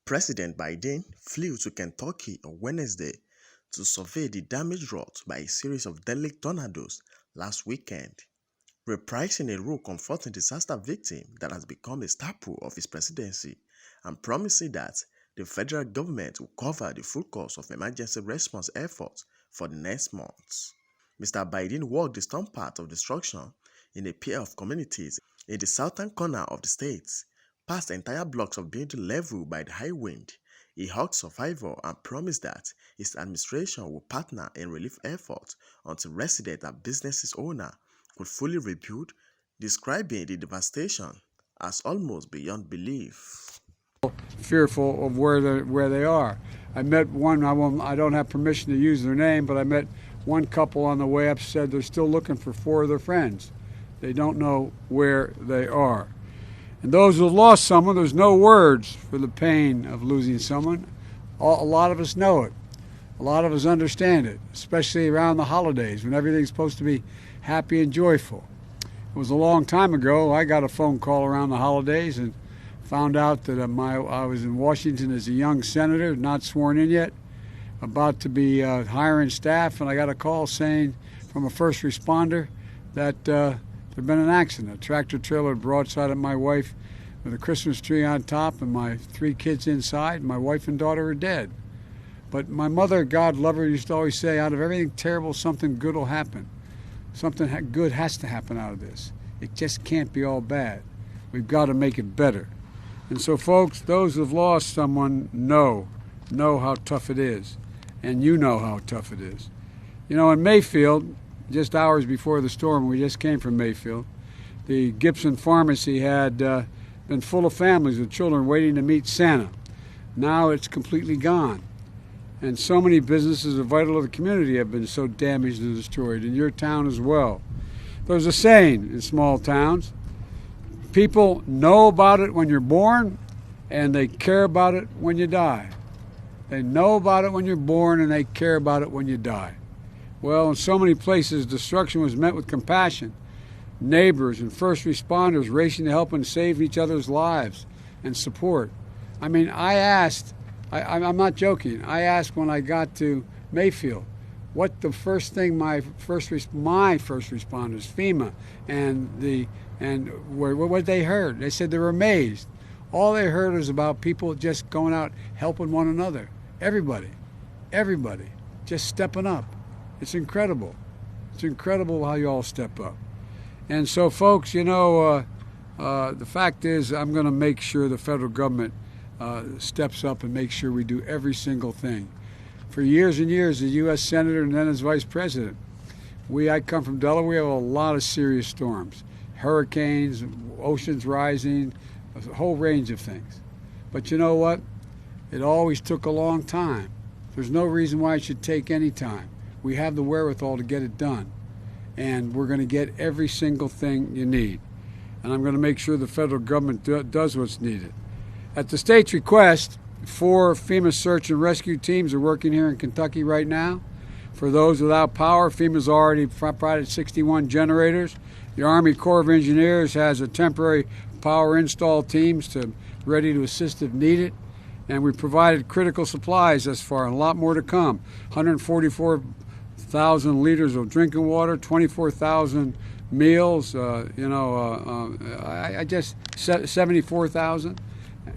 President Biden flew to Kentucky on Wednesday to survey the damage wrought by a series of deadly tornadoes last weekend, reprising a role comforting disaster victims that has become a staple of his presidency and promising that the federal government will cover the full cost of emergency response efforts for the next months. Mr. Biden walked the storm path of destruction in a pair of communities in the southern corner of the state, past entire blocks of building leveled by the high wind. He hugged survivors and promised that his administration will partner in relief efforts until residents and business owners could fully rebuild, describing the devastation as almost beyond belief. Fearful of where they are. I met one. I don't have permission to use their name, but I met one couple on the way up. Said they're still looking for 4 of their friends. They don't know where they are. And those who have lost someone, there's no words for the pain of losing someone. A lot of us know it. A lot of us understand it, especially around the holidays when everything's supposed to be happy and joyful. It was a long time ago. I got a phone call around the holidays and found out that I was in Washington as a young senator, not sworn in yet, about to be hiring staff, and I got a call saying from a first responder that there'd been an accident. A tractor trailer broadside of my wife with a Christmas tree on top and my 3 kids inside. My wife and daughter are dead. But my mother, God love her, used to always say, out of everything terrible, something good will happen. Something good has to happen out of this. It just can't be all bad. We've got to make it better. And so, folks, those who have lost someone know how tough it is. And you know how tough it is. You know, in Mayfield, just hours before the storm, we just came from Mayfield, the Gibson Pharmacy had been full of families with children waiting to meet Santa. Now it's completely gone. And so many businesses of vital to the community have been so damaged and destroyed, in your town as well. There's a saying in small towns, people know about it when you're born, and they care about it when you die. They know about it when you're born, and they care about it when you die. Well, in so many places, destruction was met with compassion. Neighbors and first responders racing to help and save each other's lives and support. I mean, I'm not joking, I asked when I got to Mayfield, what the first thing my first responders, FEMA, what they heard. They said they were amazed. All they heard was about people just going out helping one another. Everybody, just stepping up. It's incredible. It's incredible how you all step up. And so, folks, you know, the fact is I'm going to make sure the federal government steps up and makes sure we do every single thing. For years and years, as U.S. Senator and then as Vice President, I come from Delaware, we have a lot of serious storms, hurricanes, oceans rising, a whole range of things. But you know what? It always took a long time. There's no reason why it should take any time. We have the wherewithal to get it done. And we're going to get every single thing you need. And I'm going to make sure the federal government does what's needed. At the state's request, 4 FEMA search and rescue teams are working here in Kentucky right now. For those without power, FEMA's already provided 61 generators. The Army Corps of Engineers has a temporary power install teams ready to assist if needed. And we provided critical supplies thus far, and a lot more to come. 144,000 liters of drinking water, 24,000 meals, 74,000.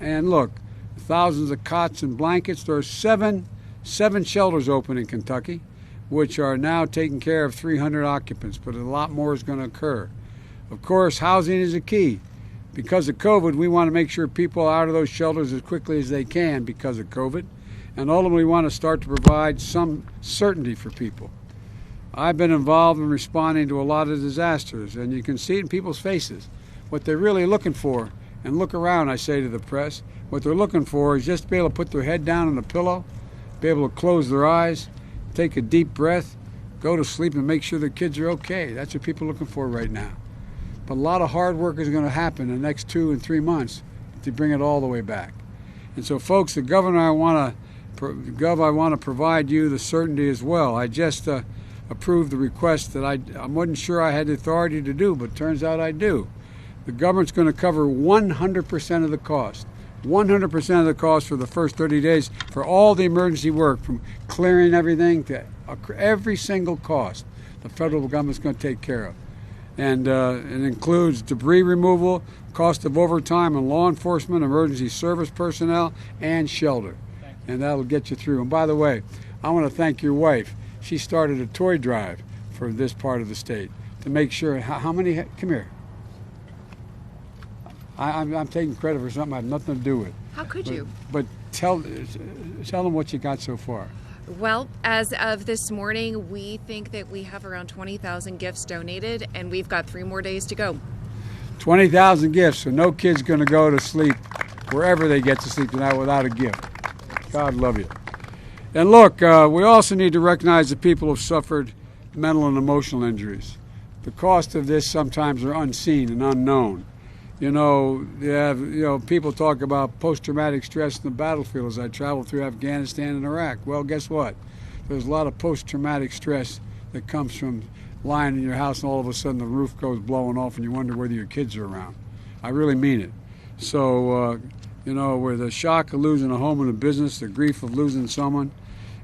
And look, thousands of cots and blankets. There are seven shelters open in Kentucky, which are now taking care of 300 occupants, but a lot more is going to occur. Of course, housing is a key. Because of COVID, we want to make sure people are out of those shelters as quickly as they can because of COVID, and ultimately want to start to provide some certainty for people. I've been involved in responding to a lot of disasters, and you can see it in people's faces. What they're really looking for, and look around, I say to the press, what they're looking for is just to be able to put their head down on a pillow, be able to close their eyes, take a deep breath, go to sleep, and make sure their kids are okay. That's what people are looking for right now. But a lot of hard work is going to happen in the next 2 and 3 months to bring it all the way back. And so, folks, the governor, I want to provide you the certainty as well. I just approved the request that I wasn't sure I had the authority to do, but turns out I do. The government's going to cover 100% of the cost. 100% of the cost for the first 30 days for all the emergency work, from clearing everything to every single cost the federal government's going to take care of. And it includes debris removal, cost of overtime and law enforcement, emergency service personnel, and shelter. And that'll get you through. And by the way, I want to thank your wife. She started a toy drive for this part of the state to make sure, how many, come here. I'm taking credit for something I have nothing to do with. How could you? But tell them what you got so far. Well, as of this morning, we think that we have around 20,000 gifts donated, and we've got 3 more days to go. 20,000 gifts, so no kid's going to go to sleep wherever they get to sleep tonight without a gift. God love you. And look, we also need to recognize that people have suffered mental and emotional injuries. The cost of this sometimes are unseen and unknown. People talk about post-traumatic stress in the battlefield as I travel through Afghanistan and Iraq. Well, guess what? There's a lot of post-traumatic stress that comes from lying in your house and all of a sudden the roof goes blowing off and you wonder whether your kids are around. I really mean it. So, where the shock of losing a home and a business, the grief of losing someone,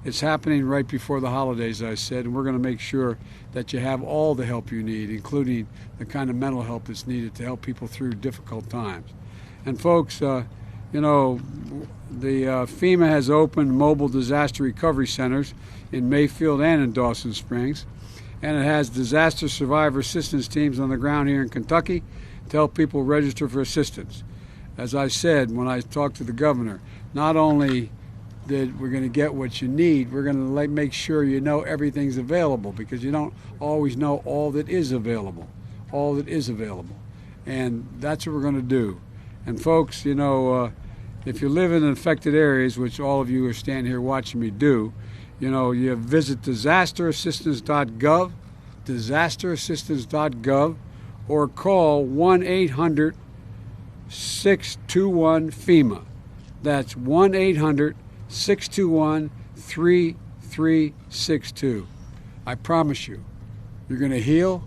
it's happening right before the holidays, I said, and we're going to make sure that you have all the help you need, including the kind of mental help that's needed to help people through difficult times. And folks, the FEMA has opened mobile disaster recovery centers in Mayfield and in Dawson Springs, and it has disaster survivor assistance teams on the ground here in Kentucky to help people register for assistance. As I said when I talked to the governor, not only that we're going to get what you need, we're going to make sure you know everything's available, because you don't always know all that is available. And that's what we're going to do. And folks, if you live in infected areas, which all of you who are standing here watching me do, you visit disasterassistance.gov, or call 1-800-621-FEMA. That's 1-800-621-3362. I promise you, you're going to heal,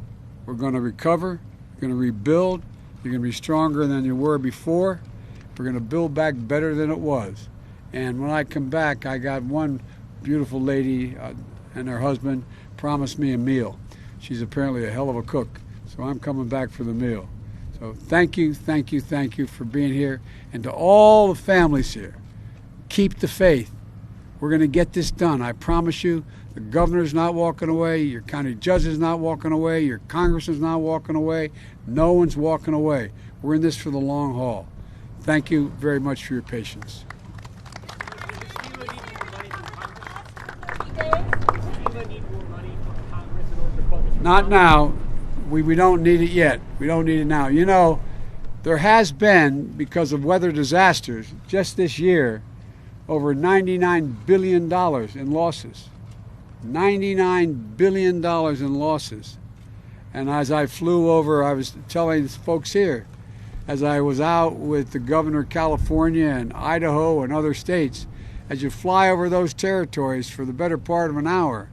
we're going to recover, you're going to rebuild, you're going to be stronger than you were before. We're going to build back better than it was. And when I come back, I got one beautiful lady and her husband promised me a meal. She's apparently a hell of a cook, so I'm coming back for the meal. So thank you for being here. And to all the families here, keep the faith. We're going to get this done. I promise you, the governor's not walking away, your county judge is not walking away, your congressman's not walking away, no one's walking away. We're in this for the long haul. Thank you very much for your patience. Not now. We don't need it yet. We don't need it now. There has been, because of weather disasters, just this year, over $99 billion in losses. $99 billion in losses. And as I flew over, I was telling folks here, as I was out with the governor of California and Idaho and other states, as you fly over those territories for the better part of an hour,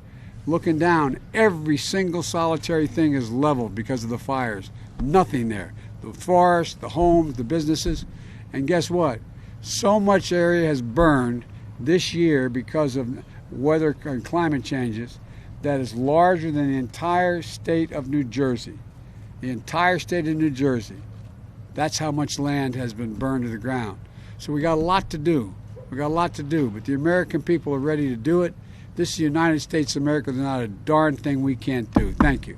looking down, every single solitary thing is leveled because of the fires. Nothing there. The forest, the homes, the businesses. And guess what? So much area has burned this year because of weather and climate changes that is larger than the entire state of New Jersey. The entire state of New Jersey. That's how much land has been burned to the ground. So we got a lot to do. But the American people are ready to do it. This is the United States of America. There's not a darn thing we can't do. Thank you.